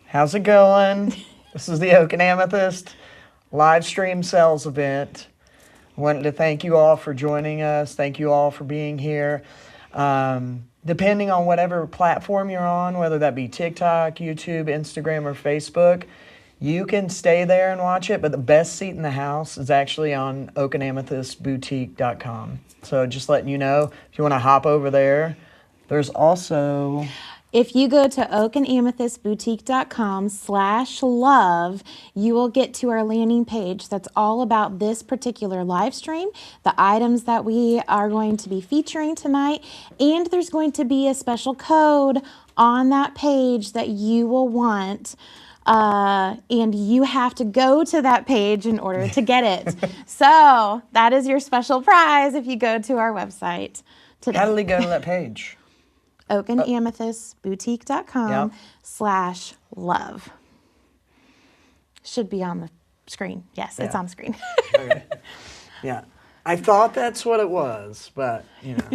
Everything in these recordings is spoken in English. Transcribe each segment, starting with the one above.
How's it going? This is the Oak and Amethyst live stream sales event. I wanted to thank you all for joining us. Thank you all for being here. Depending on whatever platform you're on, whether that be TikTok, YouTube, Instagram, or Facebook, you can stay there and watch it, but the best seat in the house is actually on oakandamethystboutique.com. So just letting you know, if you want to hop over there, there's also... If you go to oakandamethystboutique.com/love, you will get to our landing page that's all about this particular live stream, the items that we are going to be featuring tonight, and there's going to be a special code on that page that you will want. And you have to go to that page in order to get it. So that is your special prize if you go to our website today. How do we go to that page? oakandamethystboutique.com/love. Should be on the screen. Yes, it's on the screen. Okay. Yeah. I thought that's what it was, but, you know.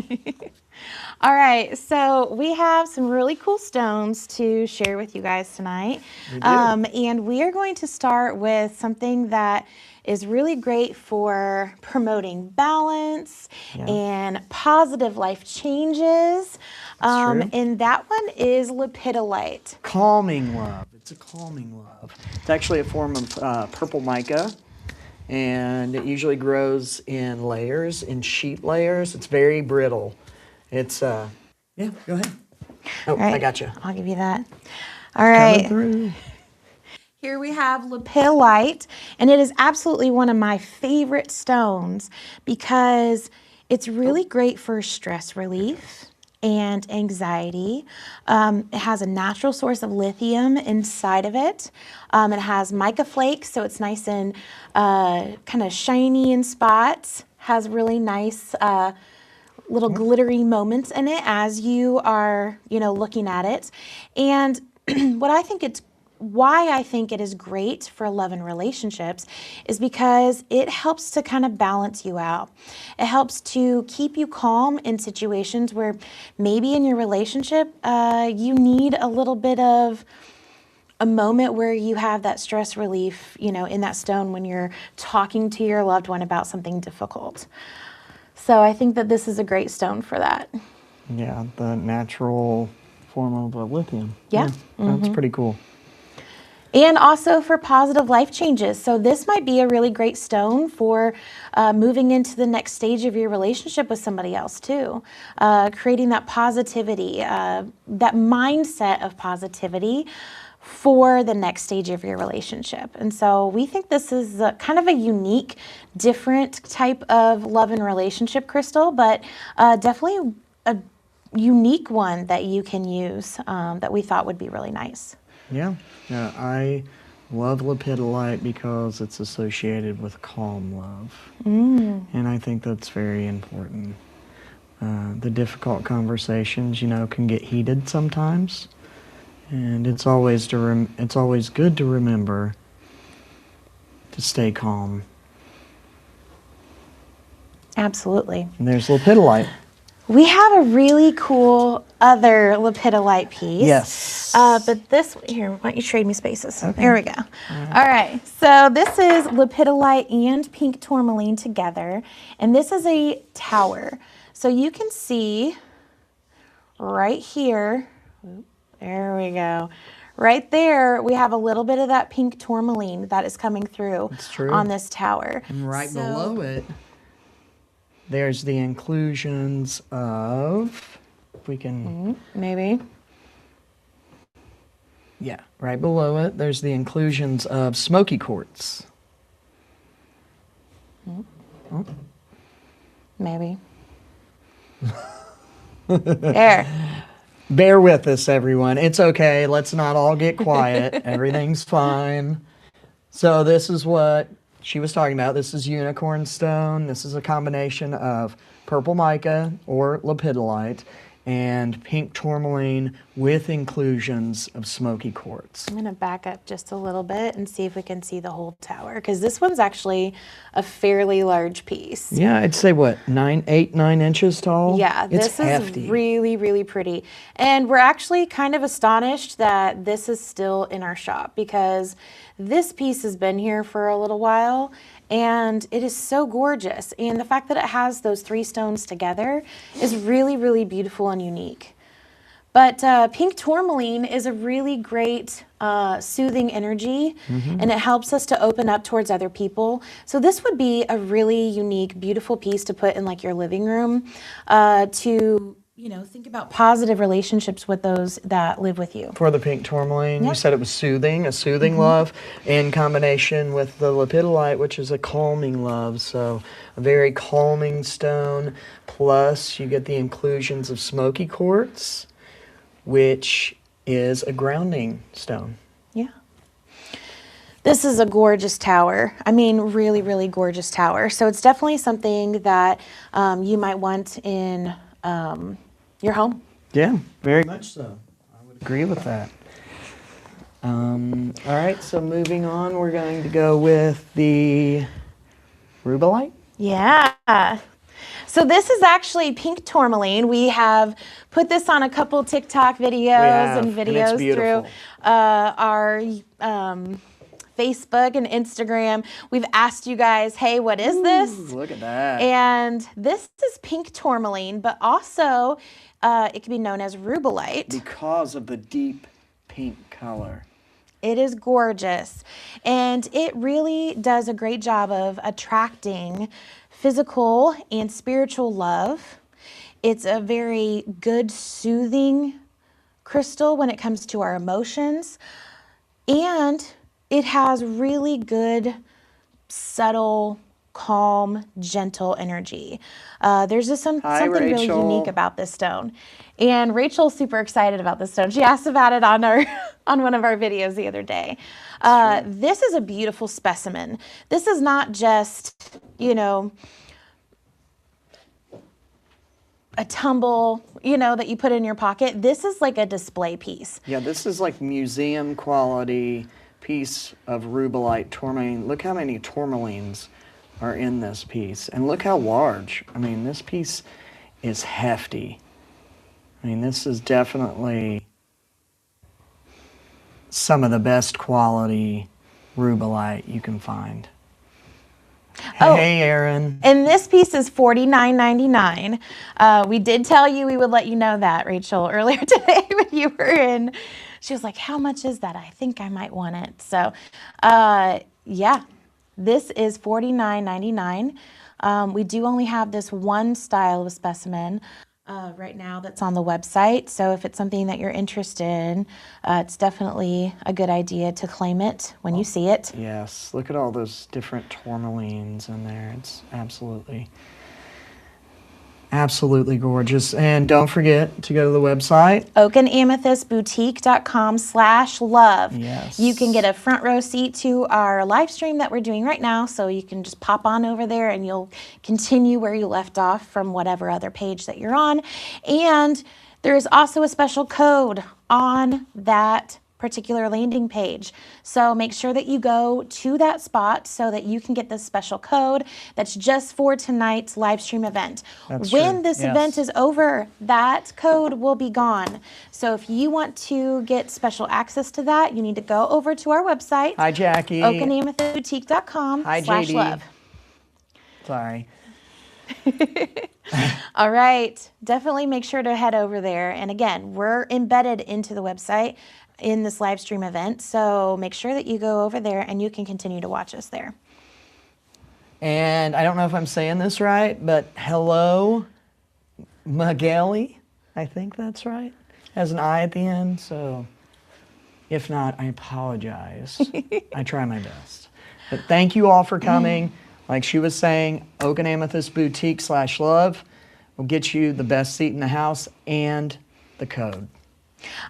All right, so we have some really cool stones to share with you guys tonight. We do. And we are going to start with something that is really great for promoting balance and positive life changes. And that one is lepidolite. Calming love. It's a calming love. It's actually a form of purple mica, and it usually grows in layers, in sheet layers. It's very brittle. It's, yeah, go ahead. Oh, Right. I got you. I'll give you that. All right. Coming through. Here we have lepidolite, and it is absolutely one of my favorite stones because it's really great for stress relief and anxiety. It has a natural source of lithium inside of it. It has mica flakes, so it's nice and kind of shiny in spots. Has really nice little glittery moments in it as you are, looking at it. And why I think it is great for love and relationships is because it helps to kind of balance you out. It helps to keep you calm in situations where maybe in your relationship you need a little bit of a moment where you have that stress relief, in that stone when you're talking to your loved one about something difficult. So I think that this is a great stone for that. Yeah, the natural form of lithium. Yeah. That's pretty cool. And also for positive life changes. So this might be a really great stone for moving into the next stage of your relationship with somebody else too. Creating that positivity, that mindset of positivity for the next stage of your relationship. And so we think this is kind of a unique, different type of love and relationship crystal, but definitely a unique one that you can use that we thought would be really nice. Yeah, I love lepidolite because it's associated with calm love. And I think that's very important. The difficult conversations, can get heated sometimes. And it's always good to remember to stay calm. Absolutely. And there's lepidolite. We have a really cool other lepidolite piece. Yes. But this, here, why don't you trade me spaces? Okay. There we go. All right. So this is lepidolite and pink tourmaline together. And this is a tower. So you can see right here, there we go. Right there, we have a little bit of that pink tourmaline that is coming through on this tower. And right below it, there's the inclusions of, if we can... Maybe. Yeah, right below it, there's the inclusions of smoky quartz. Maybe. There. Bear with us, everyone. It's okay. Let's not all get quiet. Everything's fine. So this is what she was talking about. This is unicorn stone. This is a combination of purple mica or lepidolite and pink tourmaline with inclusions of smoky quartz. I'm going to back up just a little bit and see if we can see the whole tower, because this one's actually a fairly large piece. Yeah, I'd say what, 8, 9 inches tall? Yeah, It's this hefty. is really, really pretty. And we're actually kind of astonished that this is still in our shop, because this piece has been here for a little while and it is so gorgeous. And the fact that it has those 3 stones together is really, really beautiful and unique. But pink tourmaline is a really great soothing energy, and it helps us to open up towards other people. So this would be a really unique, beautiful piece to put in like your living room to, you know, think about positive relationships with those that live with you. For the pink tourmaline, you Yep. said it was soothing, a soothing love, in combination with the lepidolite, which is a calming love. So a very calming stone, plus you get the inclusions of smoky quartz, which is a grounding stone. Yeah. This is a gorgeous tower. I mean, really, really gorgeous tower. So it's definitely something that you might want in your home. Yeah, very much so. I would agree with that. All right, so moving on, we're going to go with the rubellite. Yeah. So this is actually pink tourmaline. We have put this on a couple TikTok videos and and it's videos through beautiful. our Facebook and Instagram. We've asked you guys, hey, what is this? Look at that. And this is pink tourmaline, but also it can be known as rubellite. Because of the deep pink color. It is gorgeous. And it really does a great job of attracting physical and spiritual love. It's a very good soothing crystal when it comes to our emotions. And it has really good, subtle, calm, gentle energy. There's just something really Rachel. unique about this stone. And Rachel's super excited about this stone. She asked about it on our on one of our videos the other day. This is a beautiful specimen. This is not just, you know, a tumble, you know, that you put in your pocket. This is like a display piece. Yeah, this is like museum quality piece of rubellite tourmaline. Look how many tourmalines are in this piece. And look how large. I mean, this piece is hefty. I mean, this is definitely some of the best quality rubellite you can find. Oh. Hey, Aaron. And this piece is $49.99. We did tell you we would let you know that, Rachel, earlier today when you were in. She was like, how much is that? I think I might want it. So, yeah, this is $49.99. We do only have this one style of specimen right now that's on the website. So if it's something that you're interested in, it's definitely a good idea to claim it when you see it. Yes, look at all those different tourmalines in there. It's absolutely gorgeous. And don't forget to go to the website. oakanamethystboutique.com/love. Yes. You can get a front row seat to our live stream that we're doing right now, so you can just pop on over there and you'll continue where you left off from whatever other page that you're on. And there is also a special code on that particular landing page. So make sure that you go to that spot so that you can get this special code that's just for tonight's live stream event. That's when true. this Yes. event is over, that code will be gone. So if you want to get special access to that, you need to go over to our website, Hi, Jackie. Hi, oakanamethystboutique.com/love. Sorry. All right, definitely make sure to head over there. And again, we're embedded into the website in this live stream event, so make sure that you go over there and you can continue to watch us there. And I don't know if I'm saying this right, but hello, Magali. I think that's right. Has an I at the end, so if not, I apologize. I try my best. But thank you all for coming. Like she was saying, Oak and Amethyst Boutique/love will get you the best seat in the house and the code.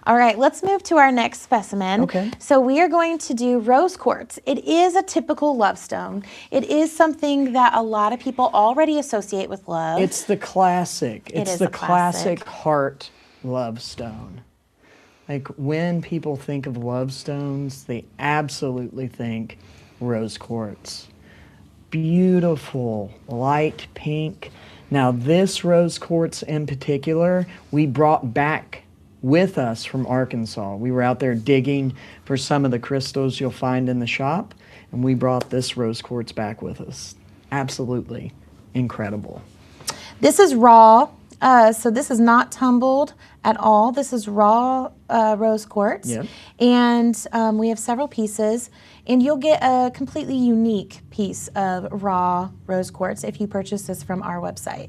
All right, let's move to our next specimen. Okay. So we are going to do rose quartz. It is a typical love stone. It is something that a lot of people already associate with love. It's the classic. It's is the a classic. classic heart love stone. Like when people think of love stones, they absolutely think rose quartz. Beautiful, light pink. Now this rose quartz in particular, we brought back with us from Arkansas. We were out there digging for some of the crystals you'll find in the shop, and we brought this rose quartz back with us. Absolutely incredible. This is raw, so this is not tumbled at all. This is raw rose quartz. Yep. And we have several pieces, and you'll get a completely unique piece of raw rose quartz if you purchase this from our website.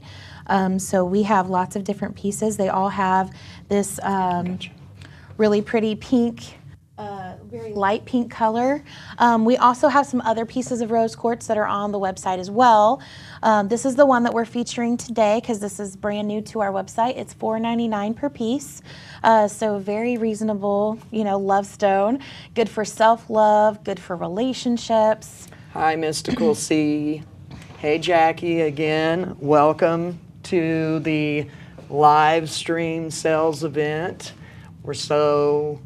So we have lots of different pieces. They all have this really pretty pink, very light pink color. We also have some other pieces of rose quartz that are on the website as well. This is the one that we're featuring today because this is brand new to our website. It's $4.99 per piece. So very reasonable, love stone. Good for self-love, good for relationships. Hi, Mystical C. Hey, Jackie, again. Welcome to the live stream sales event. We're so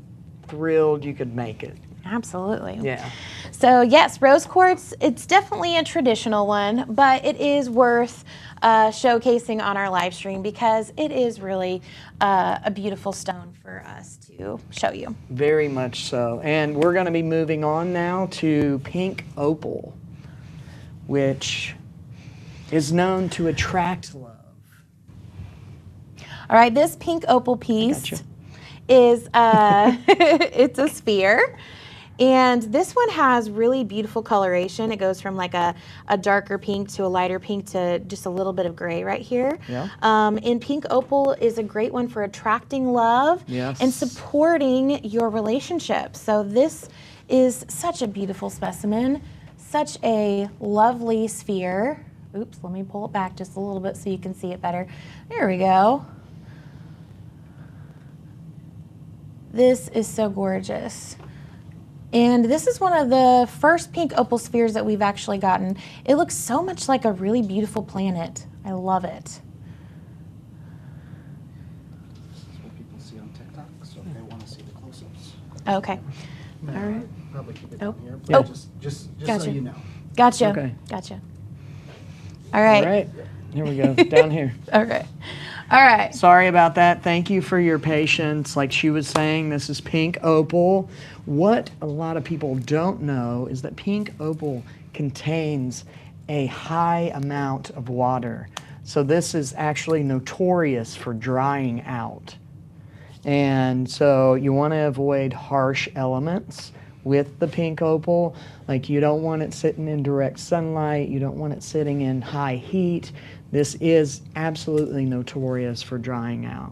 thrilled you could make it. Absolutely. Yeah. So yes, rose quartz, it's definitely a traditional one, but it is worth showcasing on our live stream because it is really a beautiful stone for us to show you. Very much so. And we're going to be moving on now to pink opal, which is known to attract love. All right, this pink opal piece Gotcha. is it's a sphere, and this one has really beautiful coloration. It goes from like a darker pink to a lighter pink to just a little bit of gray right here. Yeah. And pink opal is a great one for attracting love Yes. and supporting your relationship. So this is such a beautiful specimen, such a lovely sphere. Oops, let me pull it back just a little bit so you can see it better. There we go. This is so gorgeous. And this is one of the first pink opal spheres that we've actually gotten. It looks so much like a really beautiful planet. I love it. This is what people see on TikTok, so if they want to see the close-ups. Okay. All right. Probably keep it Oh. down here. Oh. Just Gotcha. so you know. Gotcha. Okay. Gotcha. All right. All right. Here we go. Down here. Okay. All right. Sorry about that. Thank you for your patience. Like she was saying, this is pink opal. What a lot of people don't know is that pink opal contains a high amount of water. So this is actually notorious for drying out. And so you want to avoid harsh elements with the pink opal. Like you don't want it sitting in direct sunlight. You don't want it sitting in high heat. This is absolutely notorious for drying out.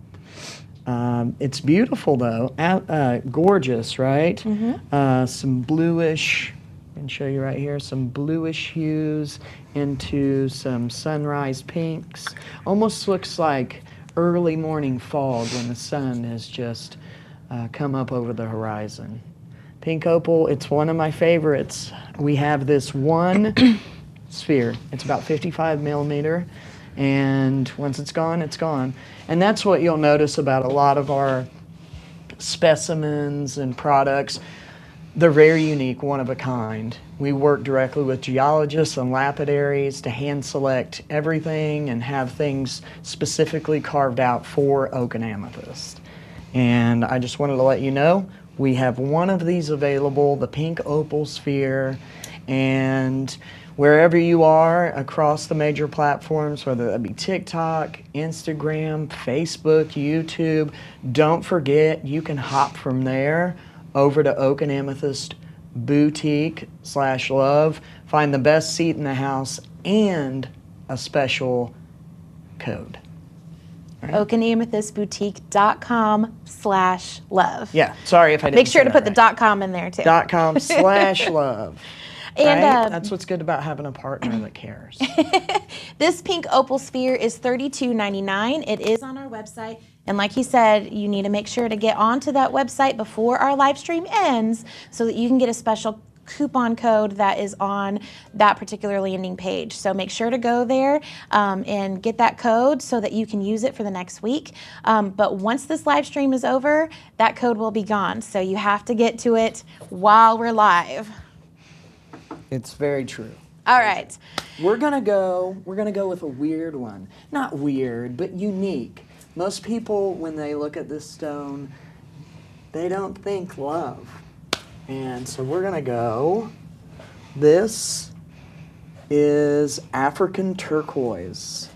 It's beautiful though, gorgeous, right? Mm-hmm. Some bluish, I can show you right here, some bluish hues into some sunrise pinks. Almost looks like early morning fog when the sun has just come up over the horizon. Pink opal, it's one of my favorites. We have this one sphere. It's about 55 millimeter, and once it's gone, it's gone. And that's what you'll notice about a lot of our specimens and products. They're very unique, one of a kind. We work directly with geologists and lapidaries to hand select everything and have things specifically carved out for oak and amethyst. And I just wanted to let you know, we have one of these available, the pink opal sphere, and wherever you are across the major platforms, whether that be TikTok, Instagram, Facebook, YouTube, don't forget you can hop from there over to Oak and Amethyst Boutique/Love, find the best seat in the house and a special code. Right. oakandamethystboutique.com/love. Yeah, sorry if I didn't Make sure say to put that the right. .com in there too. .com/love. And right? That's what's good about having a partner that cares. this pink opal sphere is $32.99. It is on our website. And like he said, you need to make sure to get onto that website before our live stream ends so that you can get a special coupon code that is on that particular landing page. So make sure to go there and get that code so that you can use it for the next week. But once this live stream is over, that code will be gone. So you have to get to it while we're live. It's very true. All right. We're gonna go with a weird one. Not weird, but unique. Most people, when they look at this stone, they don't think love. And so we're gonna go, this is African turquoise.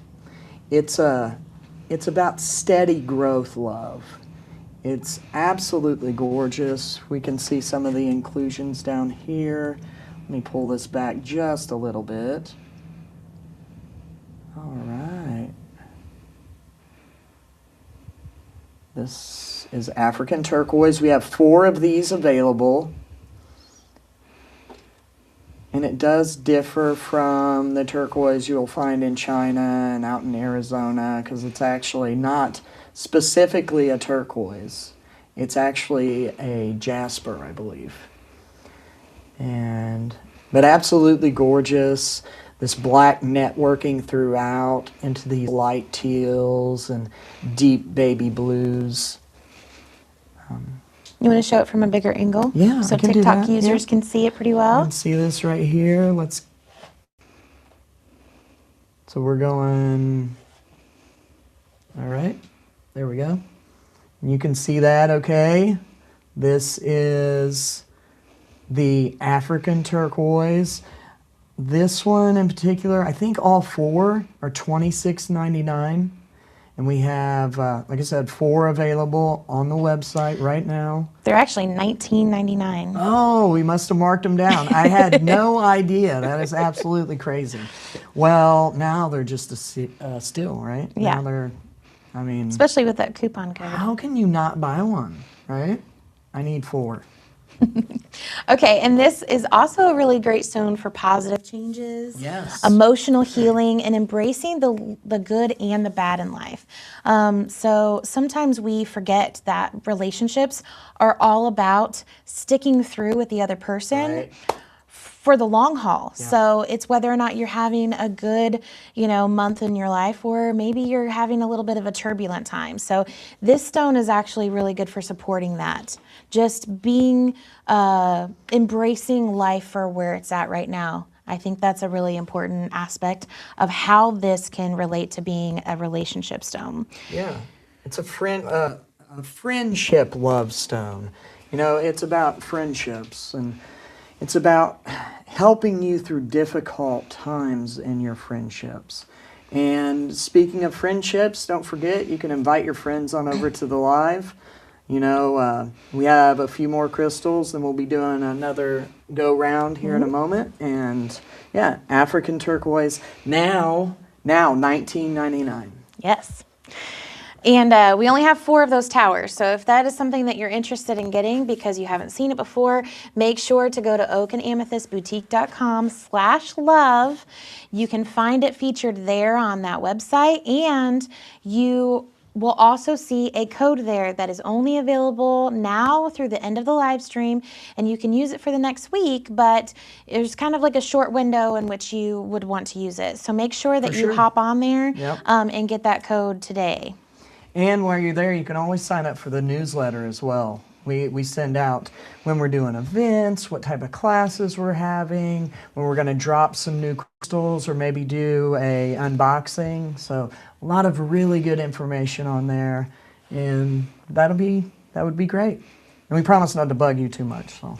It's about steady growth love. It's absolutely gorgeous. We can see some of the inclusions down here. Let me pull this back just a little bit. All right. This is African turquoise. We have 4 of these available. And it does differ from the turquoise you'll find in China and out in Arizona, because it's actually not specifically a turquoise. It's actually a jasper, I believe. But absolutely gorgeous. This black networking throughout into these light teals and deep baby blues. You want to show it from a bigger angle? Yeah, so I can TikTok do that. users Yeah. can see it pretty You well. can see this right here. So we're going, all right, there we go. You can see that, okay? This is the African turquoise. This one in particular, I think all 4 are $26.99. And we have, like I said, 4 available on the website right now. They're actually $19.99. Oh, we must have marked them down. I had no idea. That is absolutely crazy. Well, now they're just a steal, right? Yeah. Now they're, I mean, Especially with that coupon code. how can you not buy one, right? I need 4. Okay, and this is also a really great stone for positive changes, Yes. emotional healing, and embracing the good and the bad in life. So sometimes we forget that relationships are all about sticking through with the other person. Right. For the long haul. Yeah. So it's whether or not you're having a good, month in your life, or maybe you're having a little bit of a turbulent time. So this stone is actually really good for supporting that. Just being, embracing life for where it's at right now. I think that's a really important aspect of how this can relate to being a relationship stone. Yeah. It's a friendship love stone. It's about friendships, and it's about helping you through difficult times in your friendships. And speaking of friendships, don't forget, you can invite your friends on over to the live. We have a few more crystals, and we'll be doing another go round here in a moment. And yeah, African turquoise, now $19.99. Yes. And we only have 4 of those towers. So if that is something that you're interested in getting because you haven't seen it before, make sure to go to oakandamethystboutique.com/love. You can find it featured there on that website, and you will also see a code there that is only available now through the end of the live stream, and you can use it for the next week, but there's kind of like a short window in which you would want to use it. So make sure that you hop on there and get that code today. And while you're there, you can always sign up for the newsletter as well. We send out when we're doing events, what type of classes we're having, when we're going to drop some new crystals, or maybe do a unboxing. So a lot of really good information on there, and that would be great. And we promise not to bug you too much. So.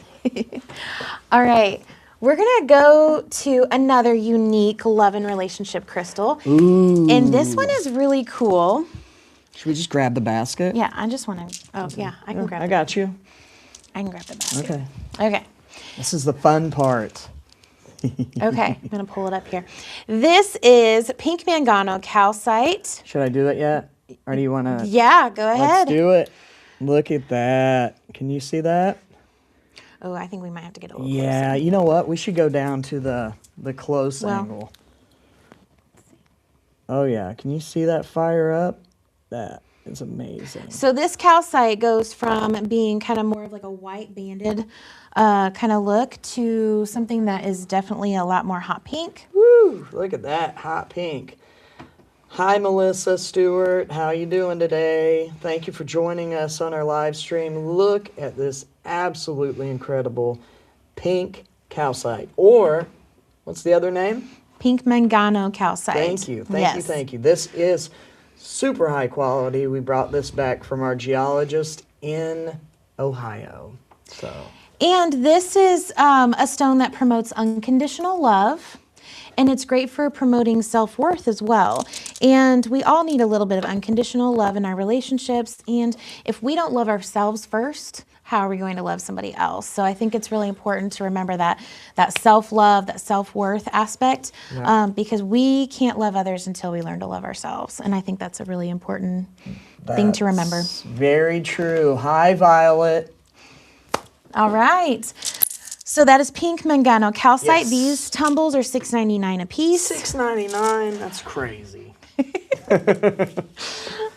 All right. We're going to go to another unique love and relationship crystal. Ooh. And this one is really cool. Should we just grab the basket? Yeah, I just want to, I can grab I got you. I can grab the basket. Okay. Okay. This is the fun part. Okay, I'm going to pull it up here. This is pink mangano calcite. Should I do it yet? Or do you want to? Yeah, go ahead. Let's do it. Look at that. Can you see that? Oh, I think we might have to get a little Yeah, closer. you know what? We should go down to the close angle. Oh yeah, can you see that fire up? That. is amazing. So this calcite goes from being kind of more of like a white banded kind of look to something that is definitely a lot more hot pink. Woo! Look at that, hot pink. Hi, Melissa Stewart. How you doing today? Thank you for joining us on our live stream. Look at this absolutely incredible pink calcite. Or, what's the other name? Pink mangano calcite. Thank you. Thank you. Yes. Thank you. This is super high quality. We brought this back from our geologist in Ohio. So. And this is a stone that promotes unconditional love. And it's great for promoting self-worth as well. And we all need a little bit of unconditional love in our relationships. And if we don't love ourselves first, how are we going to love somebody else? So I think it's really important to remember that self-love, that self-worth aspect, because we can't love others until we learn to love ourselves. And I think that's a really important thing to remember. Very true. Hi, Violet. All right. So that is pink mangano calcite. Yes. These tumbles are $6.99 a piece. $6.99. That's crazy.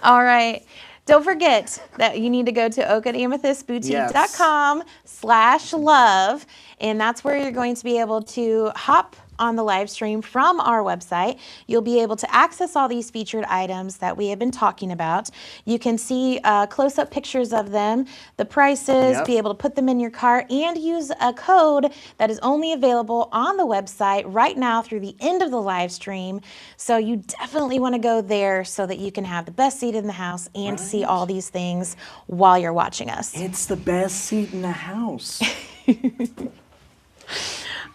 All right. Don't forget that you need to go to oakandamethystboutique.com/love, and that's where you're going to be able to hop on the live stream from our website. You'll be able to access all these featured items that we have been talking about. You can see close-up pictures of them, the prices, be able to put them in your cart, and use a code that is only available on the website right now through the end of the live stream. So you definitely want to go there so that you can have the best seat in the house and see all these things while you're watching us. It's the best seat in the house.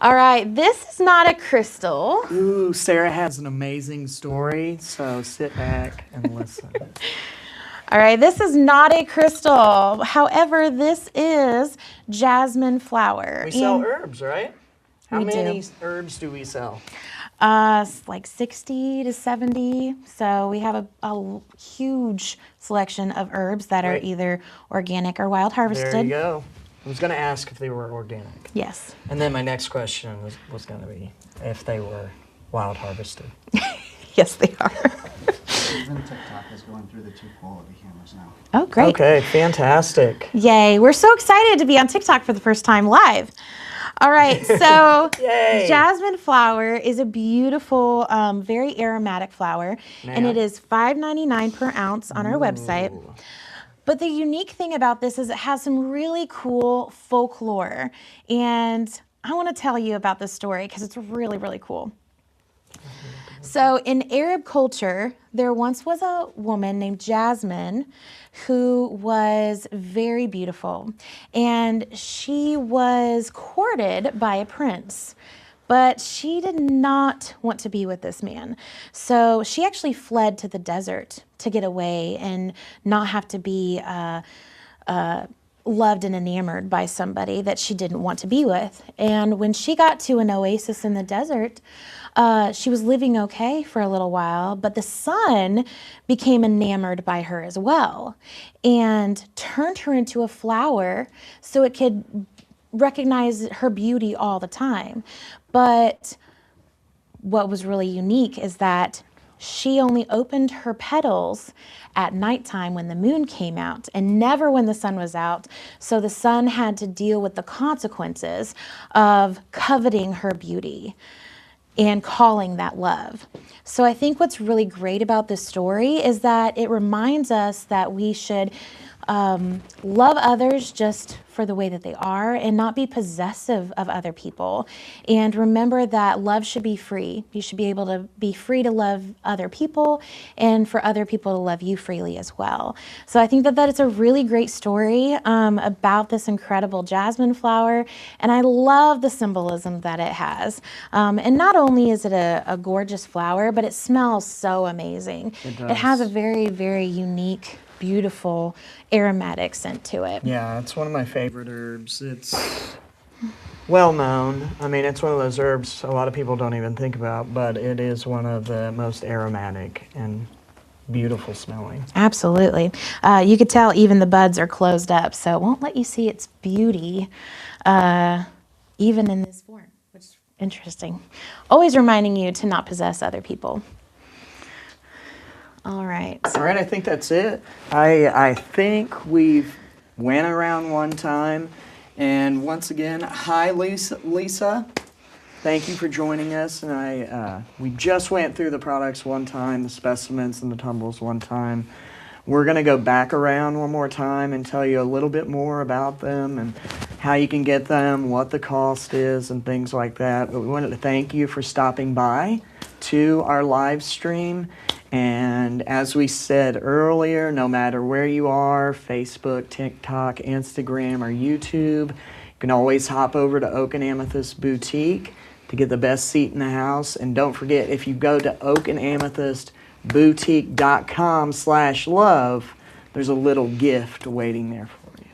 All right, this is not a crystal. Ooh, Sarah has an amazing story, so sit back and listen. All right, this is not a crystal. However, this is jasmine flower. We sell herbs, right? How We many do. herbs do we sell? Like 60 to 70. So we have a huge selection of herbs that are either organic or wild harvested. There you go. I was going to ask if they were organic. Yes. And then my next question was going to be if they were wild harvested. Yes, they are. Even TikTok is going through the 2 quality cameras now. Oh, great. Okay, fantastic. Yay. We're so excited to be on TikTok for the first time live. All right, so Yay. jasmine flower is a beautiful, very aromatic flower, and it is $5.99 per ounce on our website. But the unique thing about this is it has some really cool folklore, and I want to tell you about this story because it's really, really cool. So in Arab culture, there once was a woman named Jasmine who was very beautiful, and she was courted by a prince. But she did not want to be with this man. So she actually fled to the desert to get away and not have to be loved and enamored by somebody that she didn't want to be with. And when she got to an oasis in the desert, she was living okay for a little while, but the sun became enamored by her as well and turned her into a flower so it could recognize her beauty all the time. But what was really unique is that she only opened her petals at nighttime when the moon came out and never when the sun was out. So the sun had to deal with the consequences of coveting her beauty and calling that love. So I think what's really great about this story is that it reminds us that we should love others just for the way that they are and not be possessive of other people. And remember that love should be free. You should be able to be free to love other people and for other people to love you freely as well. So I think that is a really great story about this incredible jasmine flower. And I love the symbolism that it has. And not only is it a gorgeous flower, but it smells so amazing. It does. It has a very, very unique, beautiful aromatic scent to it. Yeah, it's one of my favorite herbs. It's well known. I mean, it's one of those herbs a lot of people don't even think about, but it is one of the most aromatic and beautiful smelling. Absolutely. You could tell even the buds are closed up, so it won't let you see its beauty even in this form, which is interesting. Always reminding you to not possess other people. All right. All right, I think that's it. I think we've went around one time. And once again, hi, Lisa. Thank you for joining us. And we just went through the products one time, the specimens and the tumbles one time. We're going to go back around one more time and tell you a little bit more about them and how you can get them, what the cost is, and things like that. But we wanted to thank you for stopping by to our live stream. And as we said earlier, no matter where you are, Facebook, TikTok, Instagram, or YouTube, you can always hop over to Oak and Amethyst Boutique to get the best seat in the house. And don't forget, if you go to oakandamethystboutique.com/love, there's a little gift waiting there for you.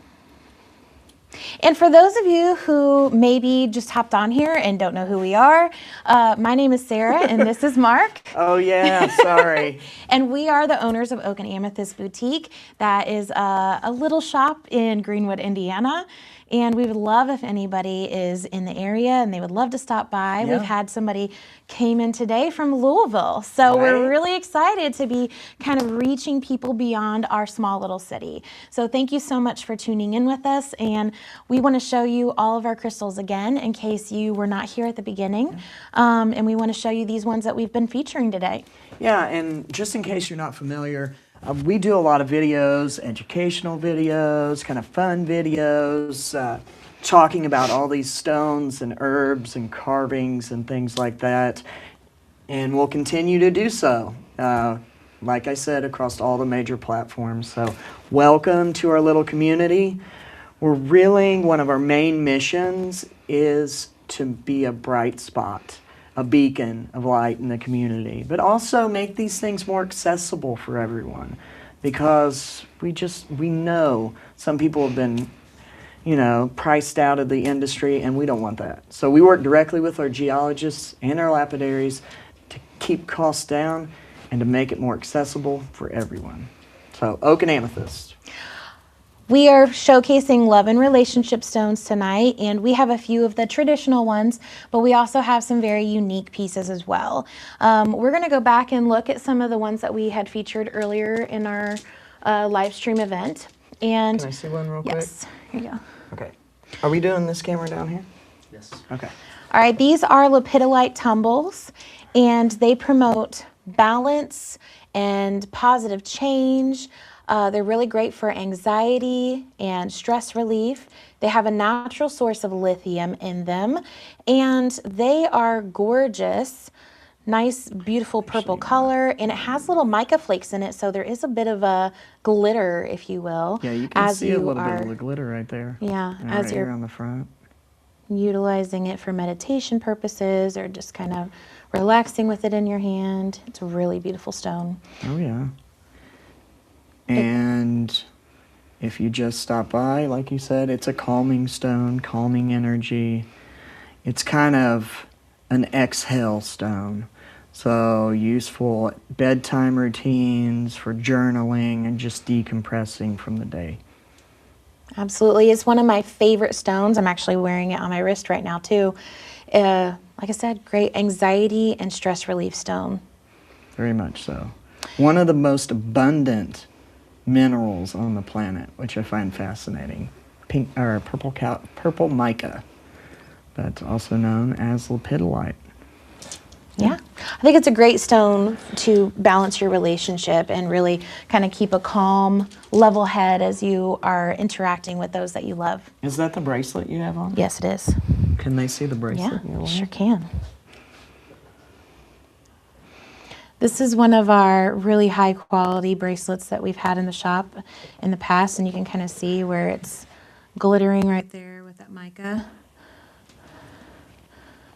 And for those of you who maybe just hopped on here and don't know who we are, my name is Sarah and this is Mark. Oh yeah, sorry. And we are the owners of Oak and Amethyst Boutique. That is a little shop in Greenwood, Indiana. And we would love if anybody is in the area and they would love to stop by. Yeah. We've had somebody came in today from Louisville. So we're really excited to be kind of reaching people beyond our small little city. So thank you so much for tuning in with us. And we want to show you all of our crystals again in case you were not here at the beginning. And we want to show you these ones that we've been featuring today. Yeah, and just in case you're not familiar, we do a lot of videos, educational videos, kind of fun videos, talking about all these stones and herbs and carvings and things like that. And we'll continue to do so, like I said, across all the major platforms. So welcome to our little community. One of our main missions is to be a bright spot, a beacon of light in the community, but also make these things more accessible for everyone, because we know some people have been, priced out of the industry, and we don't want that. So we work directly with our geologists and our lapidaries to keep costs down and to make it more accessible for everyone. So Oak and Amethyst. We are showcasing love and relationship stones tonight, and we have a few of the traditional ones, but we also have some very unique pieces as well. We're going to go back and look at some of the ones that we had featured earlier in our live stream event. And Can I see one real quick? yes, here you go. Okay. Are we doing this camera down here? Yes. Okay. All right, these are lepidolite tumbles, and they promote balance and positive change. They're really great for anxiety and stress relief. They have a natural source of lithium in them, and they are gorgeous. Nice, beautiful purple color, and it has little mica flakes in it, so there is a bit of a glitter, if you will. Yeah, you can see a little bit of the glitter right there. Yeah, And as right you're here on the front. utilizing it for meditation purposes or just kind of relaxing with it in your hand. It's a really beautiful stone. Oh yeah. And if you just stop by, like you said, it's a calming stone, calming energy. It's kind of an exhale stone. So useful bedtime routines, for journaling, and just decompressing from the day. Absolutely. It's one of my favorite stones. I'm actually wearing it on my wrist right now too. Like I said, great anxiety and stress relief stone. Very much so. One of the most abundant minerals on the planet, which I find fascinating. Purple mica, that's also known as lepidolite. Yeah, I think it's a great stone to balance your relationship and really kind of keep a calm, level head as you are interacting with those that you love. Is that the bracelet you have on? Yes, it is. Can they see the bracelet? Yeah, sure can. This is one of our really high quality bracelets that we've had in the shop in the past, and you can kind of see where it's glittering right there with that mica.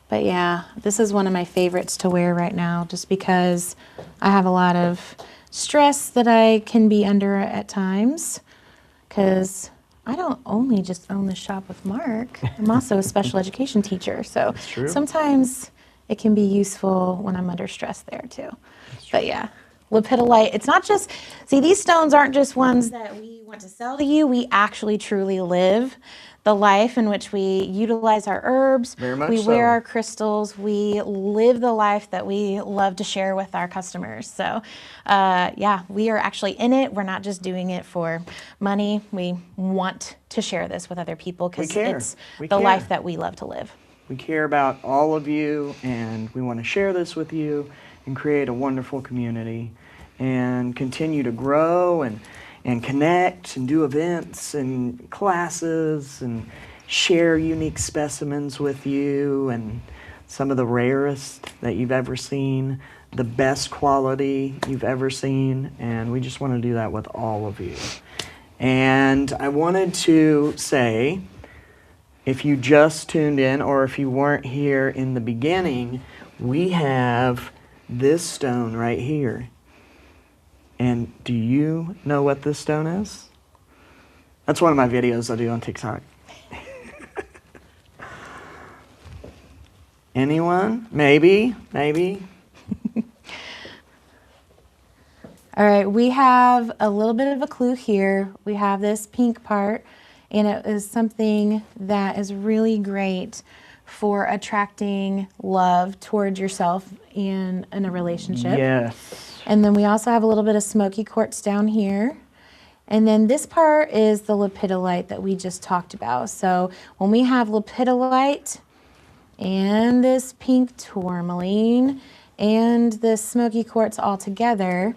But yeah, this is one of my favorites to wear right now just because I have a lot of stress that I can be under at times, because I don't only just own the shop with Mark, I'm also a special education teacher. So true. sometimes it can be useful when I'm under stress there too. But yeah, lepidolite. It's not just, see, these stones aren't just ones that we want to sell to you. We actually truly live the life in which we utilize our herbs. Very much we so. wear our crystals. We live the life that we love to share with our customers. So, yeah, we are actually in it. We're not just doing it for money. We want to share this with other people because it's the life that we love to live. We care about all of you, and we want to share this with you and create a wonderful community and continue to grow and connect and do events and classes and share unique specimens with you and some of the rarest that you've ever seen, the best quality you've ever seen, and we just want to do that with all of you. And I wanted to say, if you just tuned in or if you weren't here in the beginning, we have this stone right here. And do you know what this stone is? That's one of my videos I do on TikTok. Anyone? Maybe? All right, we have a little bit of a clue here. We have this pink part, and it is something that is really great for attracting love towards yourself in a relationship. Yes. And then we also have a little bit of smoky quartz down here. And then this part is the lepidolite that we just talked about. So when we have lepidolite and this pink tourmaline and this smoky quartz all together,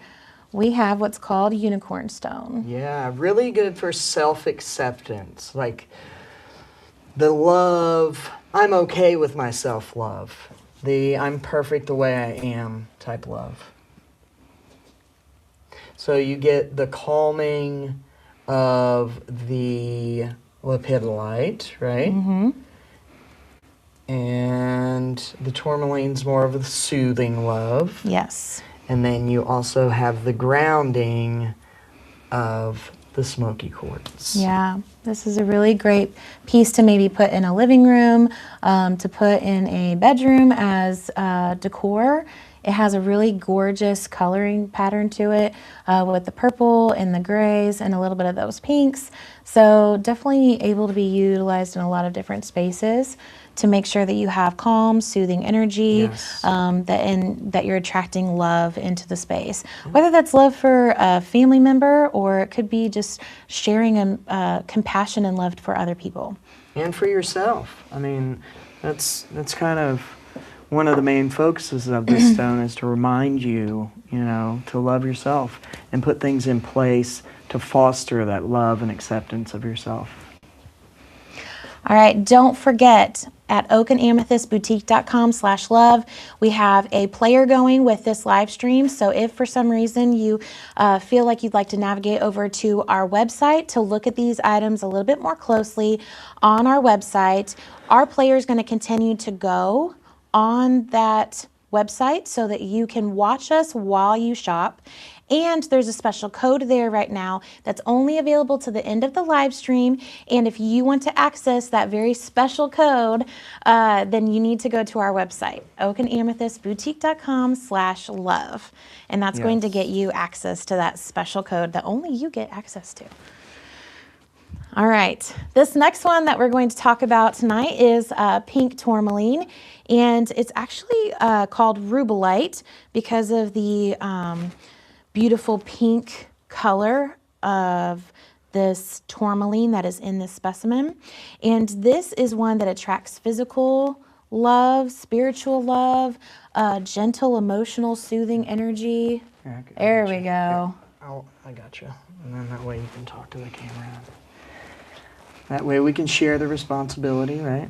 we have what's called unicorn stone. Yeah, really good for self-acceptance. Like the love, I'm okay with my self-love. The I'm perfect the way I am type love. So you get the calming of the lepidolite, right? Mm-hmm. And the tourmaline's more of the soothing love. Yes. And then you also have the grounding of the smoky quartz. Yeah, this is a really great piece to maybe put in a living room, to put in a bedroom as decor. It has a really gorgeous coloring pattern to it with the purple and the grays and a little bit of those pinks. So definitely able to be utilized in a lot of different spaces to make sure that you have calm, soothing energy, Yes. that you're attracting love into the space. Whether that's love for a family member or it could be just sharing compassion and love for other people. And for yourself. I mean, that's kind of one of the main focuses of this stone is to remind you, to love yourself and put things in place to foster that love and acceptance of yourself. All right, don't forget at oakandamethystboutique.com/love, we have a player going with this live stream. So if for some reason you feel like you'd like to navigate over to our website to look at these items a little bit more closely on our website, our player is going to continue to go on that website so that you can watch us while you shop. And there's a special code there right now that's only available to the end of the live stream. And if you want to access that very special code, then you need to go to our website, oakandamethystboutique.com/love. And that's going to get you access to that special code that only you get access to. All right, this next one that we're going to talk about tonight is pink tourmaline, and it's actually called rubellite because of the beautiful pink color of this tourmaline that is in this specimen. And this is one that attracts physical love, spiritual love, gentle, emotional, soothing energy. There we go. I got you. And then that way you can talk to the camera. That way we can share the responsibility, right?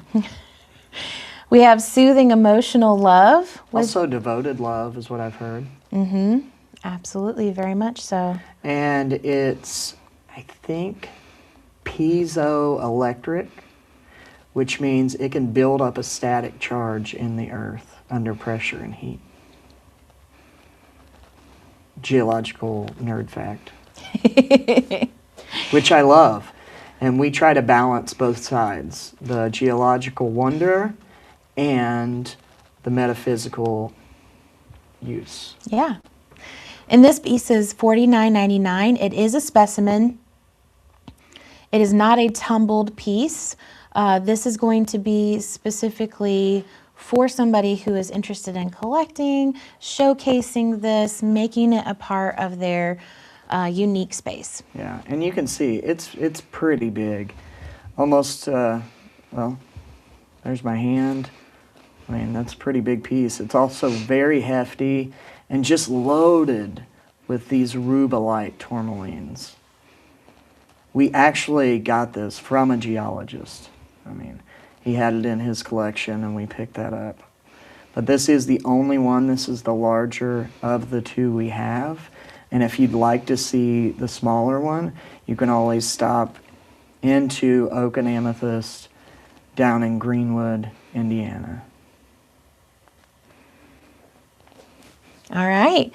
We have soothing emotional love. Also devoted love is what I've heard. Mm-hmm. Absolutely, very much so. And it's, I think, piezoelectric, which means it can build up a static charge in the earth under pressure and heat. Geological nerd fact. Which I love. And we try to balance both sides, the geological wonder and the metaphysical use. Yeah. And this piece is $49.99. It is a specimen. It is not a tumbled piece. This is going to be specifically for somebody who is interested in collecting, showcasing this, making it a part of their unique space. Yeah, and you can see it's pretty big. Almost, well, there's my hand. I mean, that's a pretty big piece. It's also very hefty and just loaded with these rubellite tourmalines. We actually got this from a geologist. I mean, he had it in his collection and we picked that up. But this is the only one. This is the larger of the two we have. And if you'd like to see the smaller one, you can always stop into Oak and Amethyst down in Greenwood, Indiana. All right.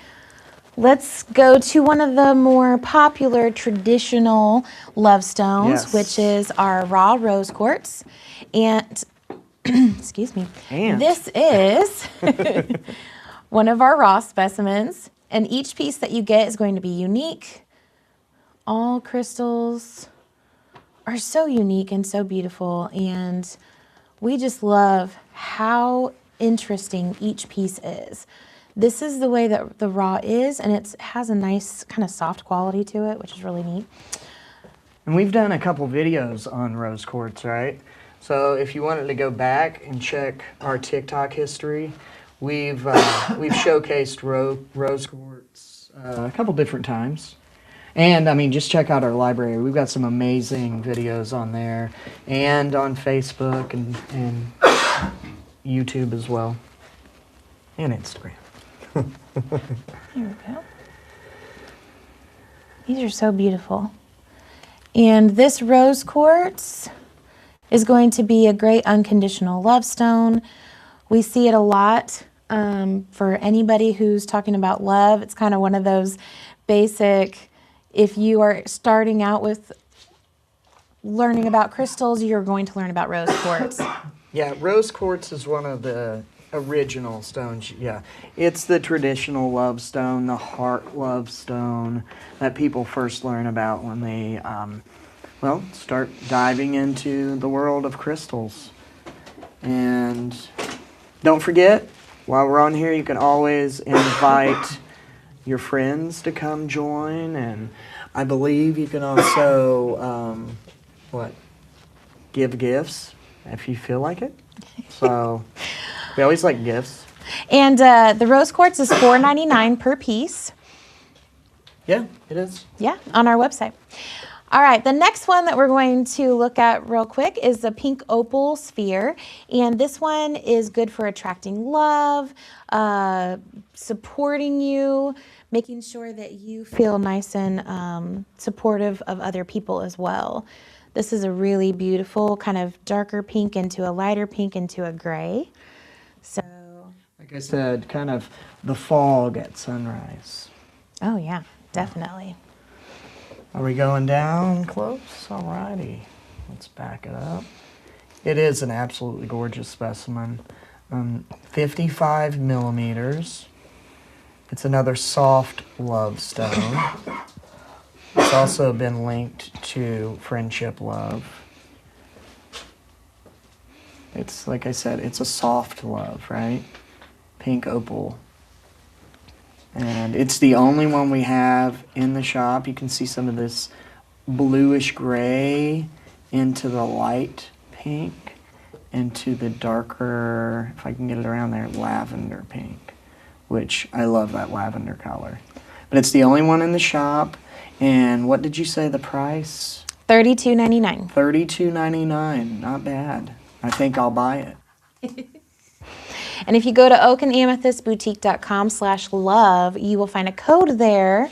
Let's go to one of the more popular traditional love stones, Yes. which is our raw rose quartz. And, excuse me, And this is one of our raw specimens. And each piece that you get is going to be unique. All crystals are so unique and so beautiful. And we just love how interesting each piece is. This is the way that the raw is, and it has a nice kind of soft quality to it, which is really neat. And we've done a couple videos on rose quartz, right? So if you wanted to go back and check our TikTok history, we've showcased rose quartz a couple different times. And I mean, just check out our library. We've got some amazing videos on there, and on Facebook and YouTube as well, and Instagram. Here we go. These are so beautiful. And this rose quartz is going to be a great unconditional love stone. We see it a lot for anybody who's talking about love. It's kind of one of those basic, if you are starting out with learning about crystals, you're going to learn about rose quartz. Yeah, rose quartz is one of the original stones. Yeah, it's the traditional love stone, the heart love stone that people first learn about when they, well, start diving into the world of crystals. And don't forget, while we're on here, you can always invite your friends to come join, and I believe you can also, give gifts if you feel like it. So we always like gifts. And the rose quartz is $4.99 per piece. Yeah, it is. Yeah, on our website. All right, the next one that we're going to look at real quick is the pink opal sphere. And this one is good for attracting love, supporting you, making sure that you feel nice and supportive of other people as well. This is a really beautiful kind of darker pink into a lighter pink into a gray. So, Like I said, kind of the fog at sunrise. oh yeah, definitely. Are we going down close? Alrighty. Let's back it up. It is an absolutely gorgeous specimen. 55 millimeters. It's another soft love stone. It's also been linked to friendship love. It's, like I said, it's a soft love, right? Pink opal. And it's the only one we have in the shop. You can see some of this bluish gray into the light pink, into the darker, if I can get it around there, lavender pink, which I love that lavender color. But it's the only one in the shop. And what did you say the price? $32.99. $32.99. Not bad. I think I'll buy it. And if you go to oakandamethystboutique.com/love, you will find a code there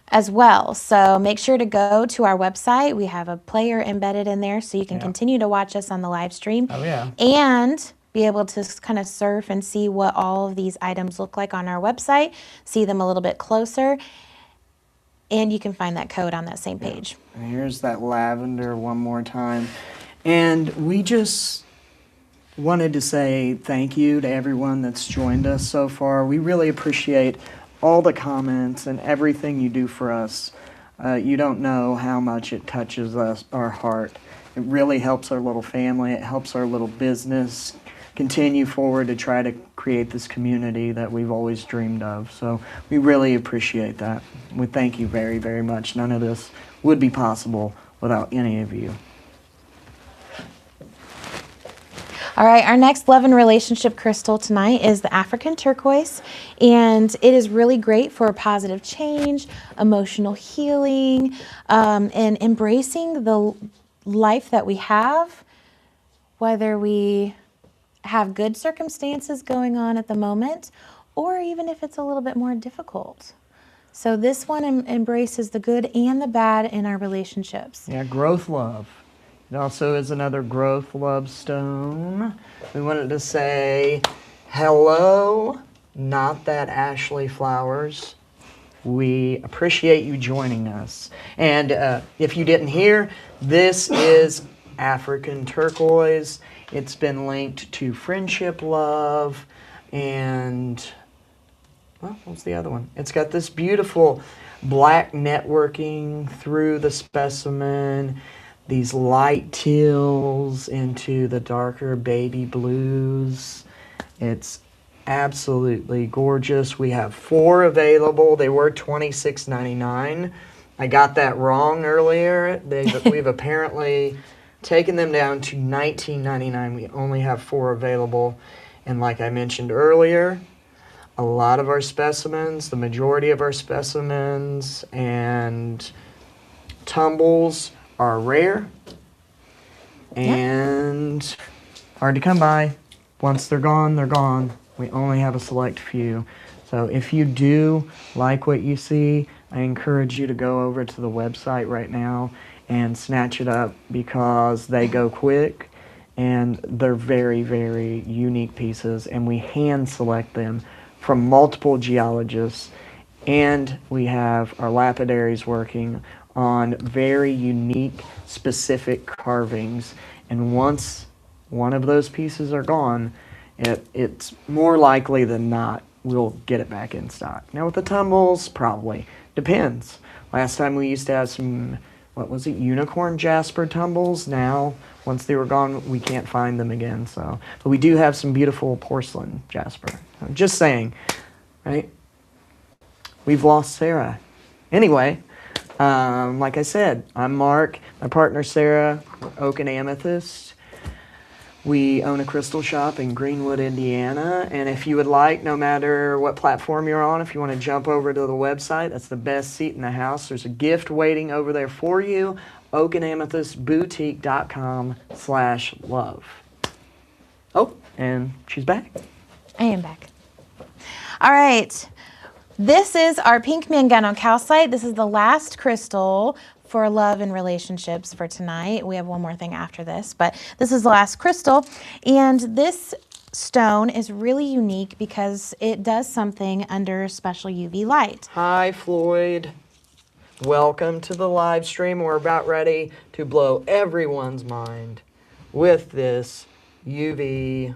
as well. So make sure to go to our website. We have a player embedded in there so you can continue to watch us on the live stream. Oh, yeah. And be able to kind of surf and see what all of these items look like on our website, see them a little bit closer, and you can find that code on that same page. And here's that lavender one more time. And we just wanted to say thank you to everyone that's joined us so far. We really appreciate all the comments and everything you do for us. You don't know how much it touches us, our heart. It really helps our little family. It helps our little business continue forward to try to create this community that we've always dreamed of. So we really appreciate that. We thank you very, very much. None of this would be possible without any of you. All right, our next love and relationship crystal tonight is the African turquoise, and it is really great for positive change, emotional healing, and embracing the life that we have, whether we have good circumstances going on at the moment, or even if it's a little bit more difficult. So this one embraces the good and the bad in our relationships. Yeah, growth love. It also is another growth love stone. We wanted to say hello, not that Ashley Flowers. We appreciate you joining us. And if you didn't hear, this is African turquoise. It's been linked to friendship, love, and, well, what's the other one? It's got this beautiful black networking through the specimen, these light teals into the darker baby blues. It's absolutely gorgeous. We have 4 available. They were $26.99. I got that wrong earlier. We've apparently taken them down to $19.99. We only have 4 available. And like I mentioned earlier, a lot of our specimens, the majority of our specimens and tumbles are rare and hard to come by. Once they're gone, they're gone. We only have a select few. So if you do like what you see, I encourage you to go over to the website right now and snatch it up, because they go quick and they're very, very unique pieces, and we hand select them from multiple geologists, and we have our lapidaries working on very unique, specific carvings. And once one of those pieces are gone, it's more likely than not we'll get it back in stock. Now with the tumbles, probably. Depends. Last time we used to have some, what was it, unicorn jasper tumbles. Now, once they were gone, we can't find them again. So, but we do have some beautiful porcelain jasper. I'm just saying, right? We've lost Sarah. Anyway, like I said, I'm Mark. My partner Sarah, Oak and Amethyst. We own a crystal shop in Greenwood, Indiana. And if you would like, no matter what platform you're on, if you want to jump over to the website, that's the best seat in the house. There's a gift waiting over there for you. oakandamethystboutique.com/love. Oh, and she's back. I am back. All right. This is our pink manganese calcite. This is the last crystal for love and relationships for tonight. We have one more thing after this, but this is the last crystal. And this stone is really unique because it does something under special UV light. Hi, Floyd. Welcome to the live stream. We're about ready to blow everyone's mind with this UV.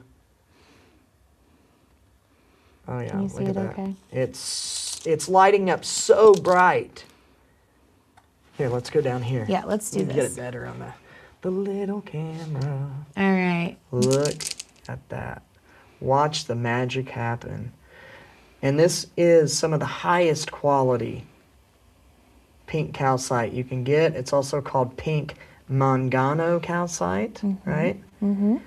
Oh yeah, Can you see look it at that. okay? It's lighting up so bright. Here, let's go down here. Yeah, let's do Get this. it better on the little camera. All right. Look at that. Watch the magic happen. And this is some of the highest quality pink calcite you can get. It's also called pink mangano calcite, right? Mm-hmm.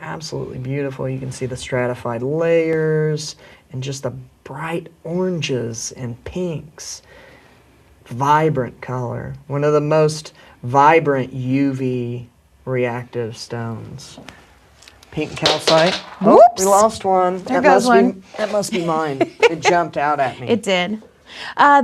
Absolutely beautiful. You can see the stratified layers and just the bright oranges and pinks. Vibrant color. One of the most vibrant UV reactive stones. Pink calcite. Oh, Whoops. we lost one. There goes one. That must be mine. It jumped out at me. It did.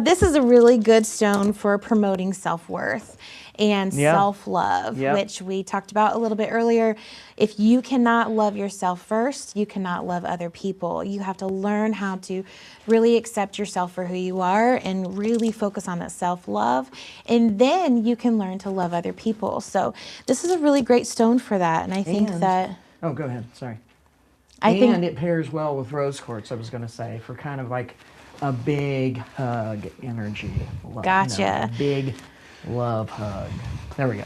This is a really good stone for promoting self-worth and self-love, which we talked about a little bit earlier. If you cannot love yourself first, you cannot love other people. You have to learn how to really accept yourself for who you are and really focus on that self-love. And then you can learn to love other people. So this is a really great stone for that. And I think that... Oh, go ahead. Sorry. I think it pairs well with rose quartz, I was going to say, for kind of like a big hug energy. Gotcha. A big love hug. There we go.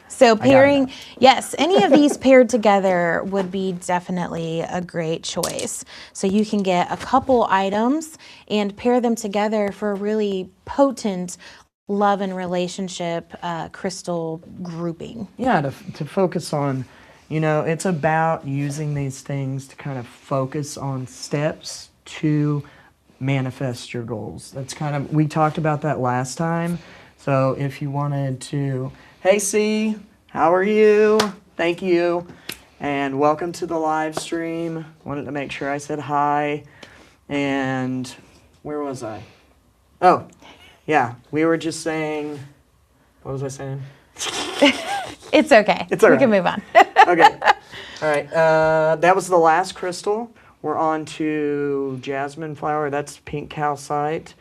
So got it pairing, now. yes, any of these paired together would be definitely a great choice. So you can get a couple items and pair them together for a really potent love and relationship crystal grouping. Yeah, to focus on, it's about using these things to kind of focus on steps to manifest your goals. That's kind of, we talked about that last time. So if you wanted to, hey C, how are you? Thank you. And welcome to the live stream. Wanted to make sure I said hi. And where was I? Oh, yeah, we were just saying, what was I saying? It's okay. It's all we right. can move on. Okay. All right. That was the last crystal. We're on to jasmine flower. That's pink calcite.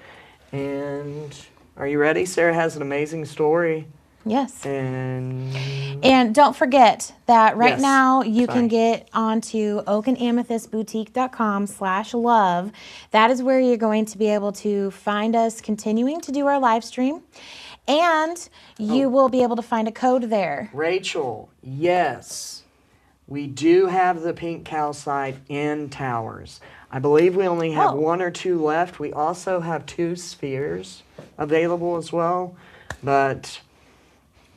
And are you ready? Sarah has an amazing story. Yes. And don't forget that right Yes. now you Sorry. can get onto oakanamethystboutique.com/love. That is where you're going to be able to find us continuing to do our live stream. And you will be able to find a code there. Rachel, yes, we do have the pink calcite in towers. I believe we only have Oh. 1 or 2 left. We also have 2 spheres available as well. But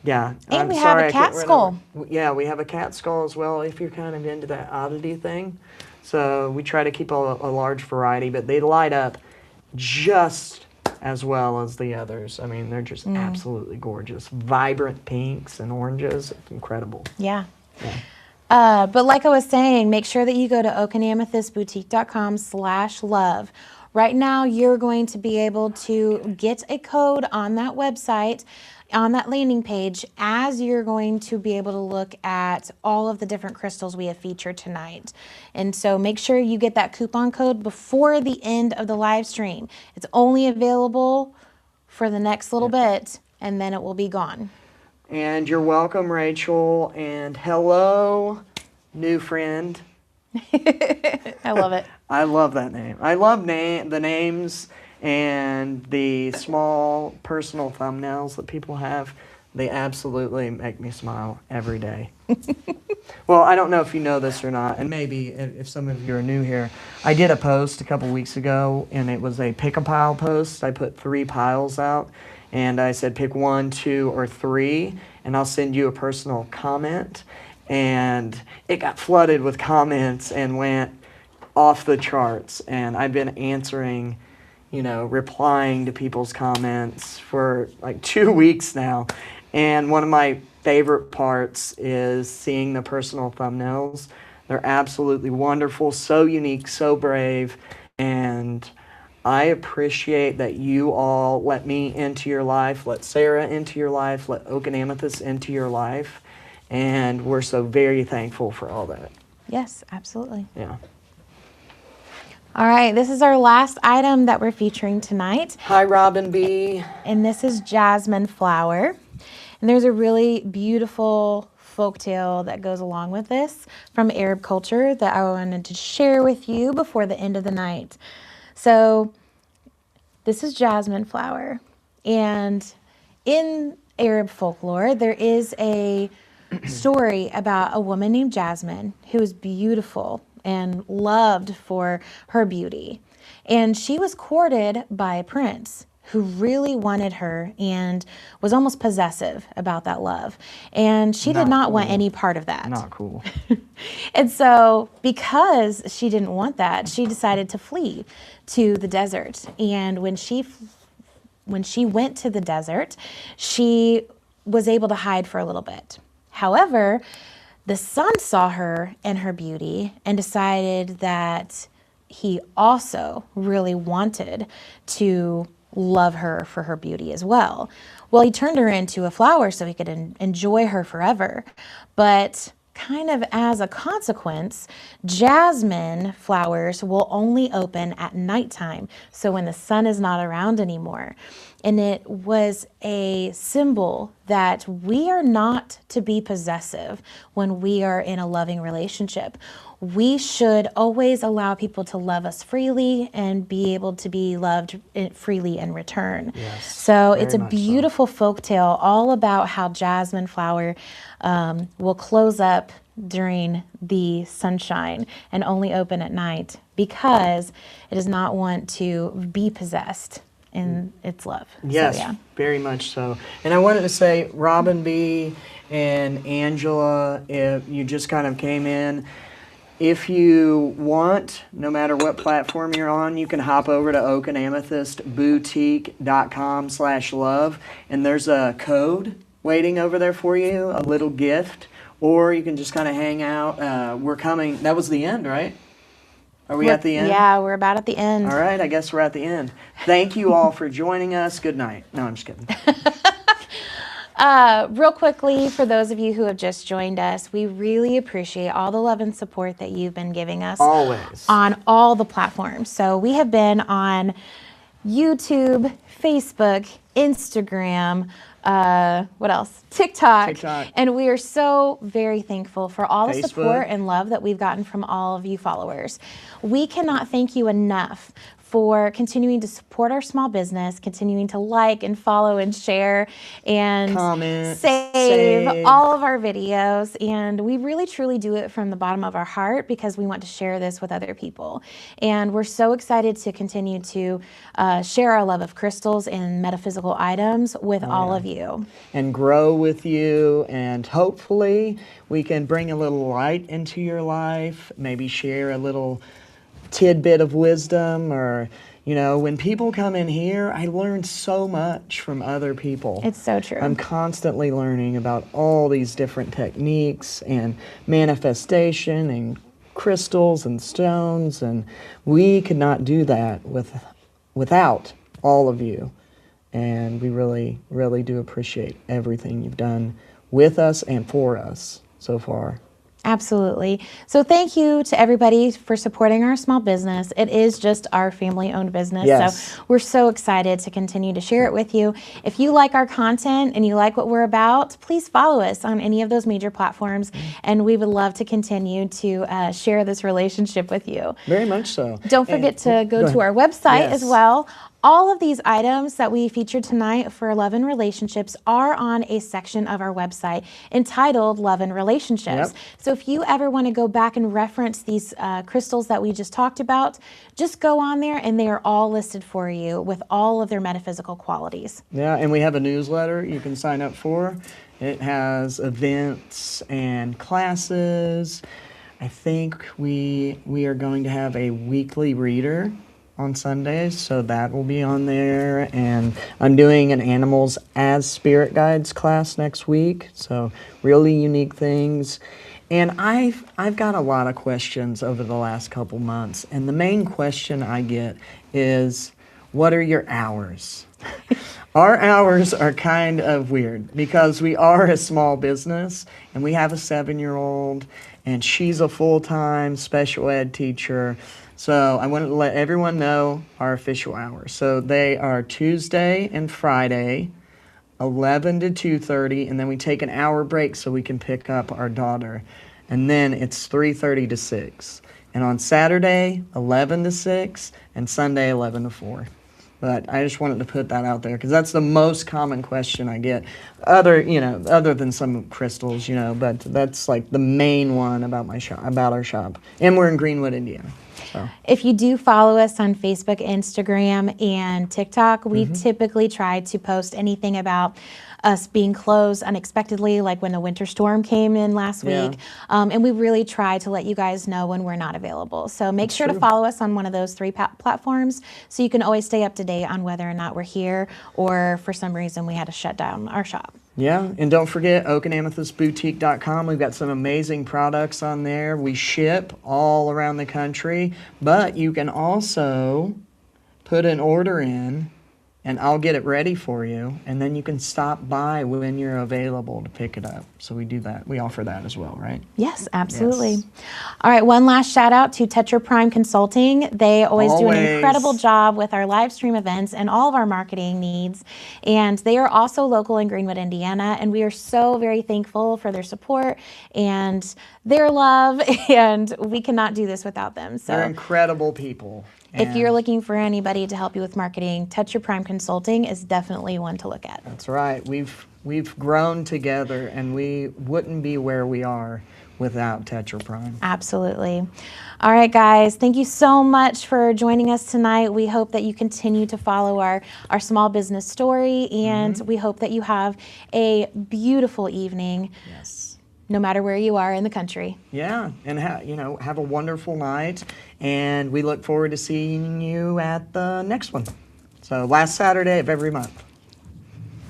yeah, And I'm we have sorry, a I cat can't skull. remember. Yeah, we have a cat skull as well if you're kind of into that oddity thing. So we try to keep a large variety, but they light up just as well as the others. I mean, they're just absolutely gorgeous. Vibrant pinks and oranges. It's incredible. Yeah. But like I was saying, make sure that you go to oakanamethystboutique.com/love. Right now, you're going to be able to get a code on that website, on that landing page, as you're going to be able to look at all of the different crystals we have featured tonight. And so make sure you get that coupon code before the end of the live stream. It's only available for the next little bit, and then it will be gone. And you're welcome, Rachel. And hello, new friend. I love it. I love that name. I love the names and the small personal thumbnails that people have. They absolutely make me smile every day. Well, I don't know if you know this or not, and maybe if some of you are new here, I did a post a couple weeks ago, and it was a pick a pile post. I put 3 piles out, and I said pick 1, 2, or 3, and I'll send you a personal comment. And it got flooded with comments and went off the charts. And I've been answering, replying to people's comments for like 2 weeks now. And one of my favorite parts is seeing the personal thumbnails. They're absolutely wonderful, so unique, so brave. And I appreciate that you all let me into your life, let Sarah into your life, let Oak and Amethyst into your life. And we're so very thankful for all that. Yes, absolutely. Yeah. All right, this is our last item that we're featuring tonight, Hi, Robin B. and this is jasmine flower. And there's a really beautiful folktale that goes along with this from Arab culture that I wanted to share with you before the end of the night. So this is jasmine flower, and in Arab folklore, there is a story about a woman named Jasmine who was beautiful and loved for her beauty. And she was courted by a prince who really wanted her and was almost possessive about that love. And she did not want any part of that. Not cool. And so because she didn't want that, she decided to flee to the desert. And when she went to the desert, she was able to hide for a little bit. However, the sun saw her and her beauty and decided that he also really wanted to love her for her beauty as well. Well, he turned her into a flower so he could enjoy her forever. But kind of as a consequence, jasmine flowers will only open at nighttime, so when the sun is not around anymore. and it was a symbol that we are not to be possessive when we are in a loving relationship. We should always allow people to love us freely and be able to be loved freely in return. Yes, So very it's a much so. beautiful folk tale all about how jasmine flower will close up during the sunshine and only open at night because it does not want to be possessed in its love. Yes, So, yeah. very much so. And I wanted to say, Robin B. and Angela, if you just kind of came in, if you want, no matter what platform you're on, you can hop over to oakanamethystboutique.com/love, and there's a code waiting over there for you, a little gift, or you can just kind of hang out. We're coming. That was the end, right? Are we at the end? Yeah, we're about at the end. All right, I guess we're at the end. Thank you all for joining us. Good night. No, I'm just kidding. Real quickly, for those of you who have just joined us, we really appreciate all the love and support that you've been giving us. Always. On all the platforms. So we have been on YouTube, Facebook, Instagram, what else? TikTok. And we are so very thankful for all the support and love that we've gotten from all of you followers. We cannot thank you enough for continuing to support our small business, continuing to like and follow and share and comment, save all of our videos. And we really truly do it from the bottom of our heart because we want to share this with other people. And we're so excited to continue to share our love of crystals and metaphysical items with all of you. And grow with you, and hopefully we can bring a little light into your life, maybe share a little tidbit of wisdom, or when people come in here, I learn so much from other people. It's so true. I'm constantly learning about all these different techniques and manifestation and crystals and stones, and we could not do that without all of you. And we really, really do appreciate everything you've done with us and for us so far. Absolutely. So thank you to everybody for supporting our small business. It is just our family-owned business. Yes. So we're so excited to continue to share it with you. If you like our content and you like what we're about, please follow us on any of those major platforms. And we would love to continue to share this relationship with you. Very much so. Don't forget to go to our website as well. All of these items that we featured tonight for Love and Relationships are on a section of our website entitled Love and Relationships. Yep. So if you ever want to go back and reference these crystals that we just talked about, just go on there and they are all listed for you with all of their metaphysical qualities. Yeah, and we have a newsletter you can sign up for. It has events and classes. I think we are going to have a weekly reader on Sundays, so that will be on there. And I'm doing an Animals as Spirit Guides class next week, so really unique things. And I've got a lot of questions over the last couple months, and the main question I get is, what are your hours? Our hours are kind of weird because we are a small business and we have a 7-year-old and she's a full-time special ed teacher. So I wanted to let everyone know our official hours. So they are Tuesday and Friday, 11 to 2:30, and then we take an hour break so we can pick up our daughter. And then it's 3:30 to 6. And on Saturday, 11 to 6, and Sunday, 11 to 4. But I just wanted to put that out there because that's the most common question I get. Other than some crystals, but that's like the main one about my shop, about our shop. And we're in Greenwood, Indiana. So. If you do follow us on Facebook, Instagram, and TikTok, we typically try to post anything about us being closed unexpectedly, like when the winter storm came in last week. And we really try to let you guys know when we're not available. So make sure to follow us on one of those 3 platforms so you can always stay up to date on whether or not we're here or for some reason we had to shut down our shop. Yeah, and don't forget oakanamethystboutique.com. We've got some amazing products on there. We ship all around the country, but you can also put an order in and I'll get it ready for you, and then you can stop by when you're available to pick it up. So we do that. We offer that as well, right? Yes, absolutely. Yes. All right, one last shout out to Tetra Prime Consulting. They always do an Always. incredible job with our live stream events and all of our marketing needs. And they are also local in Greenwood, Indiana. And we are so very thankful for their support and their love. And we cannot do this without them. So They're incredible people. if you're And looking for anybody to help you with marketing, Tetra Prime Consulting is definitely one to look at. that's right. We've grown together, and we wouldn't be where we are without Tetra Prime. Absolutely. All right, guys, thank you so much for joining us tonight. We hope that you continue to follow our small business story, and we hope that you have a beautiful evening, Yes. no matter where you are in the country. Yeah, and have a wonderful night, and we look forward to seeing you at the next one. So last Saturday of every month.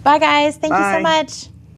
Bye, guys. Thank you so Bye. much.